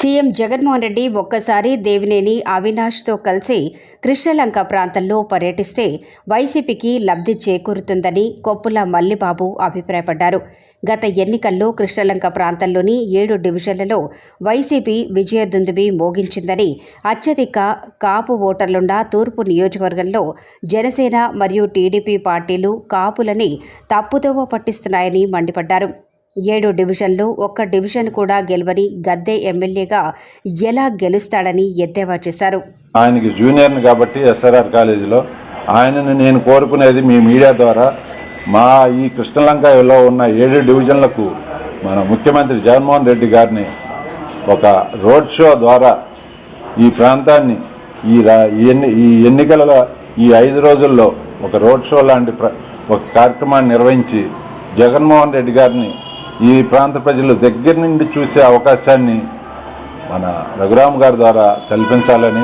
CM Jaganmohan Reddy ఒక్కసారి దేవినేని అవినాష్తో కలిసి కృష్ణలంక ప్రాంతంలో పర్యటిస్తే వైసీపీకి లబ్ధి చేకూరుతుందని కొప్పుల మల్లిబాబు అభిప్రాయపడ్డారు. గత ఎన్నికల్లో కృష్ణలంక ప్రాంతంలోని 7 డివిజన్లలో వైసీపీ విజయదుందుబి మోగించిందని, అత్యధిక కాపు ఓటర్లున్న తూర్పు నియోజకవర్గంలో జనసేన మరియు టీడీపీ పార్టీలు కాపులని తప్పుదోవ పట్టిస్తున్నాయని మండిపడ్డారు. 7 డివిజన్లు ఒక్క డివిజన్ కూడా గెలవని గద్దె ఎమ్మెల్యేగా ఎలా గెలుస్తాడని ఎద్దేవా చేశారు. ఆయనకి జూనియర్ని కాబట్టి ఎస్ఆర్ఆర్ కాలేజీలో ఆయనను నేను కోరుకునేది మీ మీడియా ద్వారా మా ఈ కృష్ణలంకలో ఉన్న 7 డివిజన్లకు మన ముఖ్యమంత్రి జగన్మోహన్ రెడ్డి గారిని ఒక రోడ్ షో ద్వారా ఈ ప్రాంతాన్ని ఈ ఎన్నికల ఈ 5 రోజుల్లో ఒక రోడ్ షో లాంటి ఒక కార్యక్రమాన్ని నిర్వహించి జగన్మోహన్ రెడ్డి గారిని ఈ ప్రాంత ప్రజలు దగ్గర నుండి చూసే అవకాశాన్ని మన రఘురామ్ గారి ద్వారా కల్పించాలని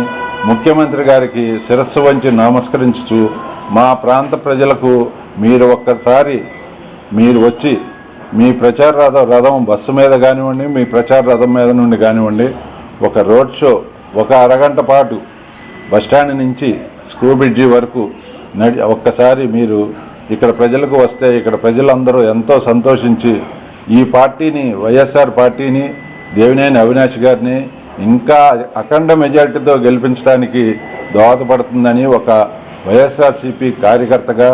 ముఖ్యమంత్రి గారికి శిరస్సు వంచి నమస్కరించుచు మా ప్రాంత ప్రజలకు మీరు ఒక్కసారి వచ్చి మీ ప్రచార రథం బస్సు మీద కానివ్వండి, మీ ప్రచార రథం మీద నుండి కానివ్వండి, ఒక రోడ్ షో ఒక అరగంట పాటు బస్టాండ్ నుంచి స్క్రూ బ్రిడ్జి వరకు ఒక్కసారి మీరు ఇక్కడ ప్రజలకు వస్తే ఇక్కడ ప్రజలందరూ ఎంతో సంతోషించి ఈ పార్టీని వైఎస్ఆర్ పార్టీని దేవినేని అవినాష్ గారిని ఇంకా అఖండ మెజార్టీతో గెలిపించడానికి దోహదపడుతుందని ఒక వైఎస్ఆర్సీపీ కార్యకర్తగా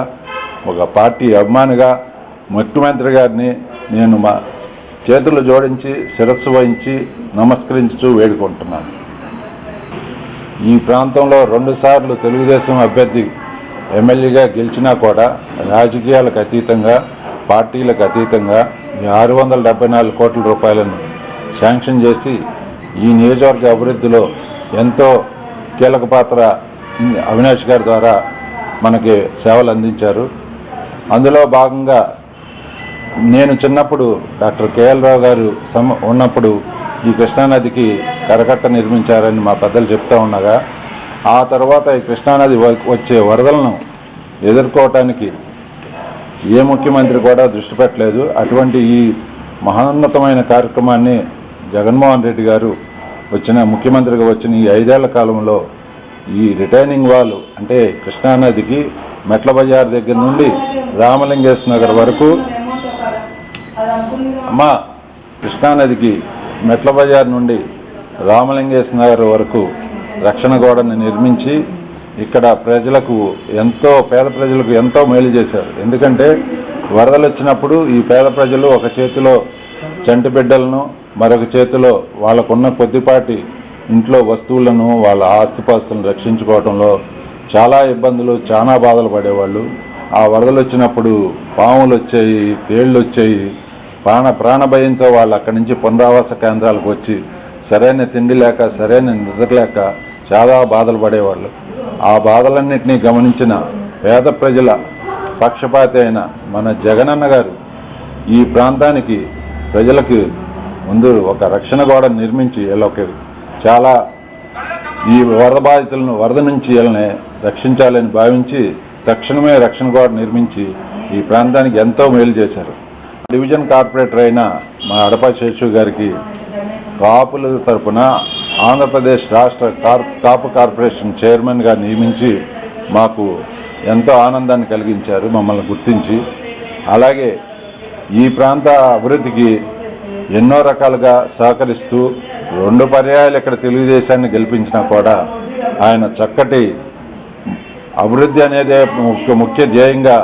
ఒక పార్టీ అభిమానిగా ముఖ్యమంత్రి గారిని నేను మా చేతులు జోడించి శిరస్సు వహించి నమస్కరించుతూ వేడుకుంటున్నాను. ఈ ప్రాంతంలో 2 సార్లు తెలుగుదేశం అభ్యర్థి ఎమ్మెల్యేగా గెలిచినా కూడా రాజకీయాలకు అతీతంగా పార్టీలకు అతీతంగా 674 కోట్ల రూపాయలను శాంక్షన్ చేసి ఈ నియోజకవర్గ అభివృద్ధిలో ఎంతో కీలక పాత్ర అవినాష్ గారి ద్వారా మనకి సేవలు అందించారు. అందులో భాగంగా నేను చిన్నప్పుడు డాక్టర్ కేఎల్ రావు గారు ఉన్నప్పుడు ఈ కృష్ణానదికి కరకట్ట నిర్మించారని మా పెద్దలు చెప్తూ ఉండగా ఆ తర్వాత ఈ కృష్ణానది వచ్చే వరదలను ఎదుర్కోవటానికి ఏ ముఖ్యమంత్రి కూడా దృష్టి పెట్టలేదు. అటువంటి ఈ మహోన్నతమైన కార్యక్రమాన్ని జగన్మోహన్ రెడ్డి గారు ముఖ్యమంత్రిగా వచ్చిన ఈ 5 ఏళ్ల కాలంలో ఈ రిటైనింగ్ వాల్ అంటే కృష్ణానదికి మెట్ల బజార్ దగ్గర నుండి రామలింగేశ్వర నగర్ వరకు కృష్ణానదికి మెట్ల బజార్ నుండి రామలింగేశ్వర నగర్ వరకు రక్షణ గోడను నిర్మించి ఇక్కడ ప్రజలకు పేద ప్రజలకు ఎంతో మేలు చేశారు. ఎందుకంటే వరదలు వచ్చినప్పుడు ఈ పేద ప్రజలు ఒక చేతిలో చంటి బిడ్డలను మరొక చేతిలో వాళ్ళకున్న కొద్దిపాటి ఇంట్లో వస్తువులను వాళ్ళ ఆస్తిపాస్తులను రక్షించుకోవడంలో చాలా ఇబ్బందులు చాలా బాధలు పడేవాళ్ళు. ఆ వరదలు వచ్చినప్పుడు పాములు వచ్చాయి, తేళ్ళు వచ్చాయి, ప్రాణభయంతో వాళ్ళు అక్కడి నుంచి పునరావాస కేంద్రాలకు వచ్చి సరైన తిండి లేక సరైన నిద్ర లేక చాలా బాధలు పడేవాళ్ళు. ఆ బాధలన్నింటినీ గమనించిన పేద ప్రజల పక్షపాతి అయిన మన జగనన్న గారు ఈ ప్రాంతానికి ప్రజలకి ముందు ఒక రక్షణ గోడ నిర్మించి వీళ్ళకి చాలా ఈ వరద బాధితులను వరద నుంచి వీళ్ళని రక్షించాలని భావించి తక్షణమే రక్షణ గోడ నిర్మించి ఈ ప్రాంతానికి ఎంతో మేలు చేశారు. డివిజన్ కార్పొరేటర్ అయిన మా అడపా శేషు గారికి కాపుల తరపున ఆంధ్రప్రదేశ్ రాష్ట్ర కాపు కార్పొరేషన్ చైర్మన్గా నియమించి మాకు ఎంతో ఆనందాన్ని కలిగించారు మమ్మల్ని గుర్తించి. అలాగే ఈ ప్రాంత అభివృద్ధికి ఎన్నో రకాలుగా సహకరిస్తూ 2 పర్యాయాలు ఇక్కడ తెలుగుదేశాన్ని గెలిపించినా కూడా ఆయన చక్కటి అభివృద్ధి అనేదే ముఖ్య ధ్యేయంగా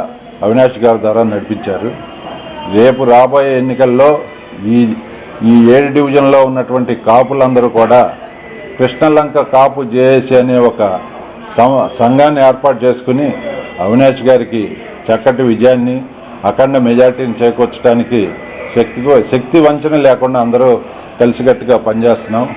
అవినాష్ గారి ద్వారా నడిపించారు. రేపు రాబోయే ఎన్నికల్లో ఈ 7 డివిజన్లో ఉన్నటువంటి కాపులందరూ కూడా కృష్ణలంక కాపు జేఏసీ అనే ఒక సంఘాన్ని ఏర్పాటు చేసుకుని అవినాష్ గారికి చక్కటి విజయాన్ని అఖండ మెజార్టీని చేకూర్చడానికి శక్తి వంచన లేకుండా అందరూ కలిసికట్టుగా పనిచేస్తున్నాం.